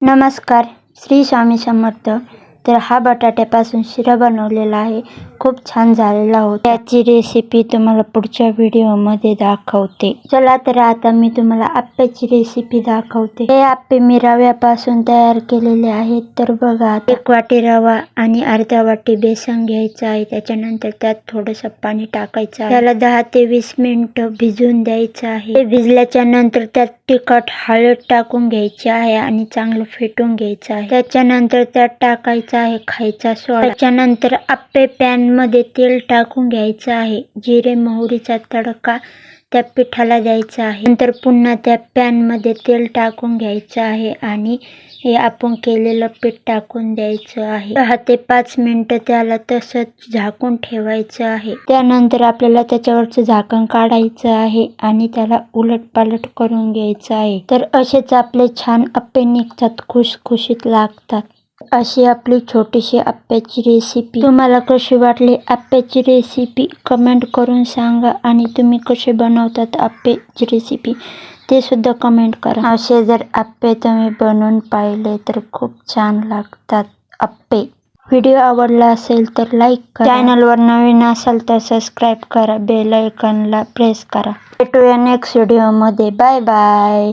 नमस्कार, श्री स्वामी समर्थ. तर हा बटाट्यापासून शिरा बनवलेला आहे. खूप छान झालेला होता. त्याची रेसिपी तुम्हाला पुढच्या व्हिडिओमध्ये दाखवते. चला तर आता मी तुम्हाला आप्याची रेसिपी दाखवते. हे आप्पे मी रव्यापासून तयार केलेले आहेत. तर बघा, 1 वाटी रवा आणि अर्धा वाटी बेसन घ्यायचं आहे. त्याच्यानंतर त्यात थोडंसं पाणी टाकायचं आहे. त्याला 10 ते 20 मिनिटं भिजून द्यायचं आहे. ते भिजल्याच्या नंतर त्यात तिखट, हळद टाकून घ्यायची आहे आणि चांगलं फेटून घ्यायचं आहे. त्याच्यानंतर त्यात टाकायचं आहे खायचा सोडा. त्याच्यानंतर आप्पे पॅन मध्ये तेल टाकून घ्यायचं आहे. जिरे मोहरीचा तडका त्या पिठाला द्यायचा आहे. नंतर पुन्हा त्या पॅन मध्ये तेल टाकून घ्यायचं आहे आणि हे आपण केलेलं पीठ टाकून द्यायचं आहे. 10 ते 5 मिनिटं त्याला तसंच झाकून ठेवायचं आहे. त्यानंतर आपल्याला त्याच्यावरचं झाकण काढायचं आहे आणि त्याला उलटपालट करून घ्यायचं आहे. तर असेच आपले छान आप्पे निघतात, खुसखुशीत लागतात. अशी आपली छोटीशी आप्याची रेसिपी. तुम्हाला कशी वाटली आप्याची रेसिपी कमेंट करून सांगा आणि तुम्ही कसे बनवतात आप्याची रेसिपी ते सुद्धा कमेंट करा. असे जर आप्पे तुम्ही बनवून पाहिले तर खूप छान लागतात आप्पे. व्हिडिओ आवडला असेल तर लाईक करा. चॅनलवर नवीन असाल तर सबस्क्राईब करा. बेल आयकॉनला प्रेस करा. भेटूया नेक्स्ट व्हिडिओमध्ये. Bye bye.